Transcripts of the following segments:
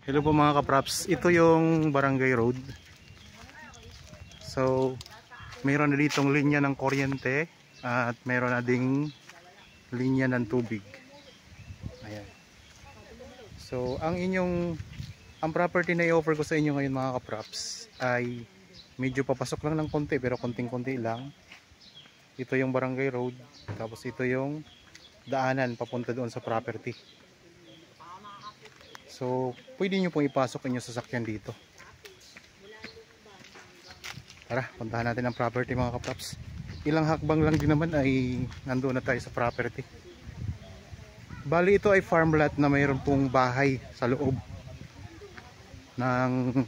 Hello po mga kapraps, ito yung Barangay Road. So, mayroon na ditong linya ng kuryente at mayroon na ding linya ng tubig. Ayan. So, ang property na i-offer ko sa inyo ngayon mga kapraps ay medyo papasok lang ng konti pero konting-konti lang. Ito yung Barangay Road, tapos ito yung daanan papunta doon sa property. So, pwede nyo pong ipasok inyong sasakyan dito. Tara, puntahan natin ang property mga kapraps. Ilang hakbang lang din naman ay nandoon na tayo sa property. Bali ito ay farmland na mayroon pong bahay sa loob ng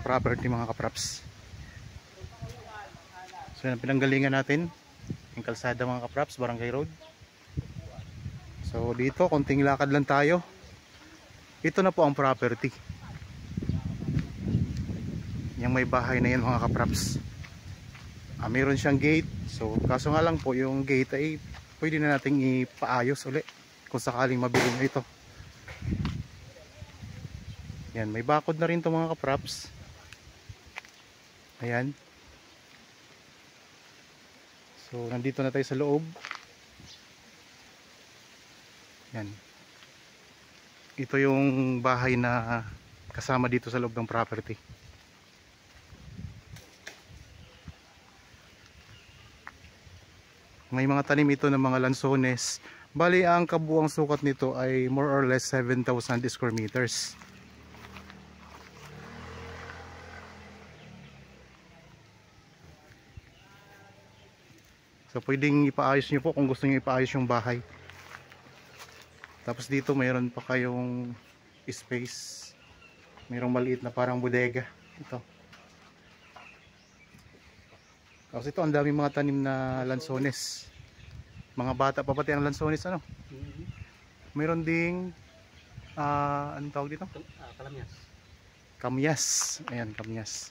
property mga kapraps. So yan ang pinanggalingan natin, yung kalsada mga kapraps, Barangay Road. So dito, konting lakad lang tayo. Ito na po ang property. Yung may bahay na yan mga kapraps. Mayroon siyang gate. So kaso nga lang po yung gate ay pwede na nating ipaayos ulit kung sakaling mabili nyo ito. Yan, may bakod na rin ito mga kapraps. Ayan. So nandito na tayo sa loob. Yan. Ito yung bahay na kasama dito sa loob ng property. May mga tanim ito ng mga lansones. Bali ang kabuang sukat nito ay more or less 7,000 square meters. So pwedeng ipaayos nyo po kung gusto nyo ipaayos yung bahay. Tapos dito mayroon pa kayong space. Mayroong maliit na parang bodega. Ito. Tapos ito ang daming mga tanim na lansones. Mga bata pa pati ang lansones ano. Mayroon ding anong tawag dito? Kamyas. Kamyas. Ayan, kamyas.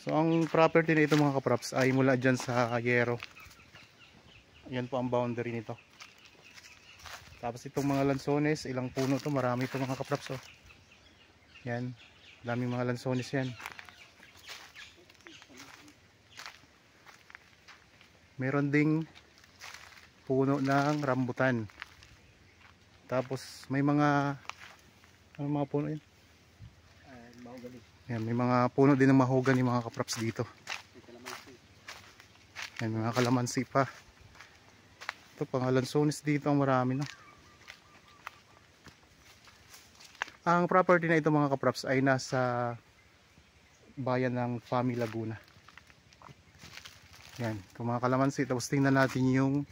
So ang property na ito mga kapraps ay mula dyan sa Yero. Yan po ang boundary nito. Tapos itong mga lansones, ilang puno to, marami ito mga kapraps oh. Yan, daming mga lansones yan. Meron ding puno ng rambutan. Tapos may mga ano mga puno yan? Mahogany. Yan, may mga puno din ng mahogany mga kapraps dito. Yan, mga kalamansi pa. Ito pang lansones dito ang marami no. Ang property na ito mga kapraps ay nasa bayan ng Fami, Laguna. Yan, itong mga kalamansi. Tapos tingnan natin yung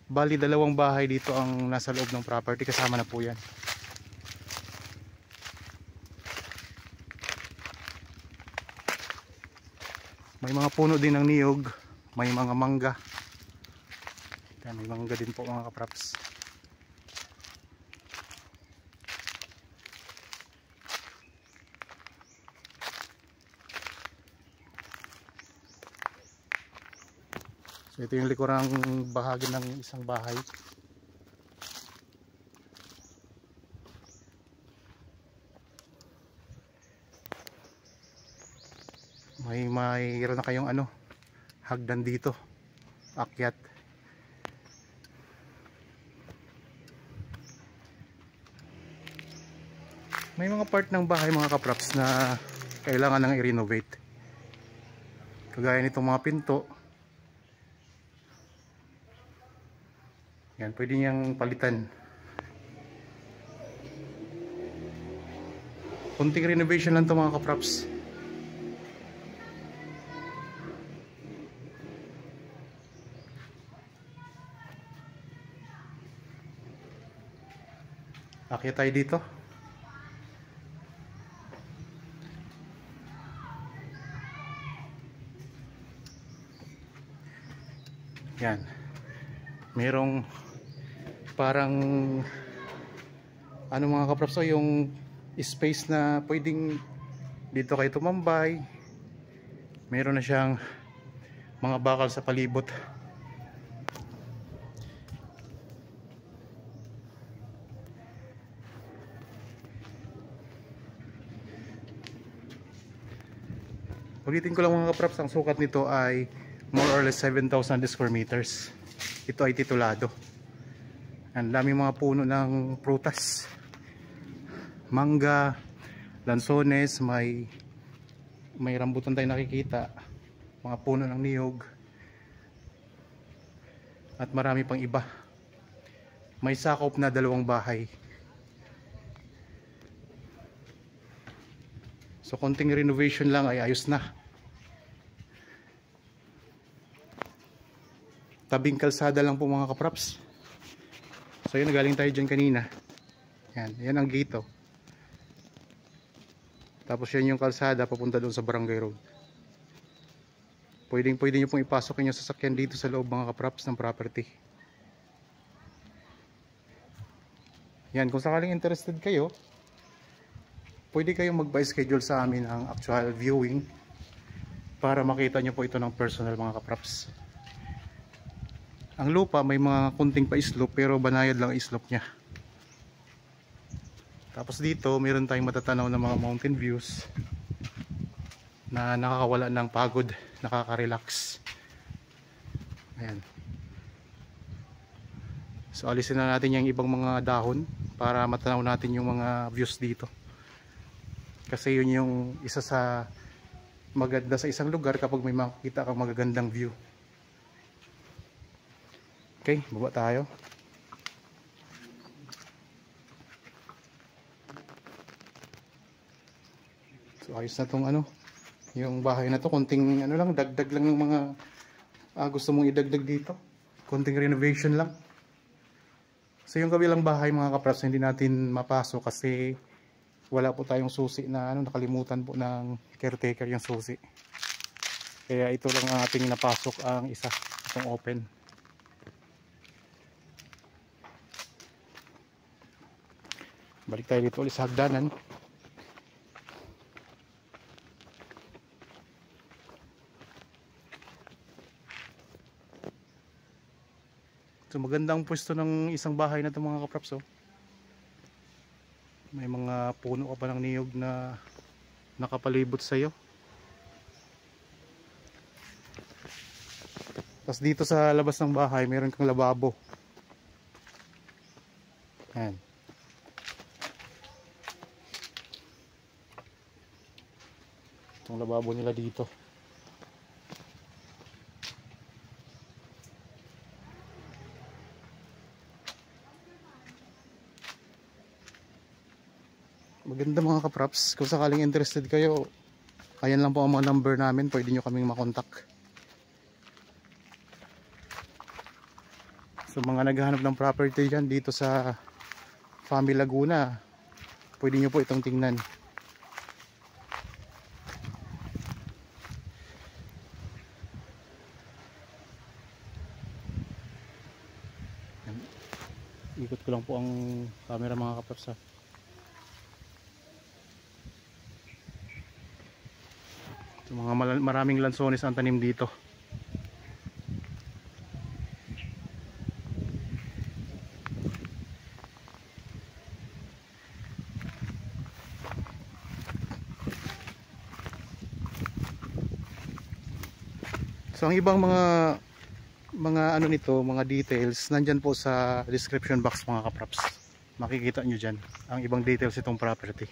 bali dalawang bahay dito ang nasa loob ng property, kasama na po yan. May mga puno din ng niyog, may mga mangga. Yan, may mangga din po mga kapraps. So ito yung likurang bahagi ng isang bahay. Mayroon na kayong ano, hagdan dito, akyat. May mga part ng bahay mga kapraps na kailangan nang i-renovate. Kagaya nitong mga pinto. Yan, pwede niyang palitan. Kunting renovation lang ito mga kapraps. Akyat tayo dito. Yan. Merong parang ano mga kapraps, yung space na pwedeng dito kayo tumambay. Meron na siyang mga bakal sa palibot. Ulitin ko lang mga kapraps, ang sukat nito ay more or less 7,000 square meters. Ito ay titulado. Ang dami mga puno ng prutas, mangga, lansones, may rambutan tayo nakikita, mga puno ng niyog, at marami pang iba. May sakop na 2 bahay. So konting renovation lang ay ayos na. Tabing kalsada lang po mga kapraps. So yun, nagaling tayo dyan kanina. Yan ang gate, oh. Tapos yan yung kalsada papunta doon sa Barangay Road. Pwede nyo pong ipasok yung sasakyan dito sa loob mga kapraps ng property. Yan, kung sakaling interested kayo, pwede kayong magpa-schedule sa amin ang actual viewing para makita nyo po ito ng personal mga kapraps. Ang lupa may mga kunting pa-slope pero banayad lang slope nya. Tapos dito meron tayong matatanaw na mga mountain views na nakakawala ng pagod, nakaka-relax. Ayan. So alisin na natin yung ibang mga dahon para matanaw natin yung mga views dito. Kasi yun yung isa sa maganda sa isang lugar kapag may makikita kang magagandang view. Okay, baba tayo. So ayos na tong yung bahay na to, konting lang, dagdag lang ng mga gusto mong idagdag dito. Konting renovation lang. So yung kabilang bahay mga kapraps hindi natin mapasok kasi wala po tayong susi na nakalimutan po ng caretaker yung susi. Kaya ito lang ang ating napasok, ang isa, itong open. Balik tayo dito ulit sa hagdanan. So magandang pwesto ng isang bahay na ito mga kapraps, oh. May mga puno ka pa ng niyog na nakapalibot sa iyo. Tapos dito sa labas ng bahay meron kang lababo. Ayan. Itong lababo nila dito. Maganda mga kapraps. Kung sakaling interested kayo, ayan lang po ang mga number namin. Pwede nyo kaming makontak. So mga naghahanap ng property dyan dito sa Fami Laguna, pwede nyo po itong tingnan. Ikot ko lang po ang camera mga kapraps, ha. So, maraming lansones ang tanim dito. So ang ibang mga nito, mga details, nandyan po sa description box mga kapraps. Makikita nyo dyan ang ibang details itong property.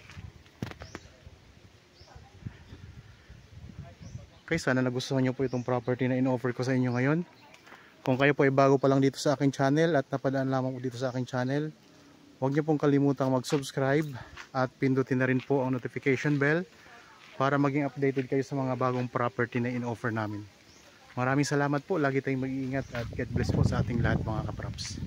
Okay, sana nagustuhan nyo po itong property na in-offer ko sa inyo ngayon. Kung kayo po ay bago pa lang dito sa aking channel at napadaan lamang po dito sa aking channel, huwag nyo pong kalimutang mag-subscribe at pindutin na rin po ang notification bell para maging updated kayo sa mga bagong property na in-offer namin. Maraming salamat po. Lagi tayong mag-iingat at God bless po sa ating lahat mga kapraps.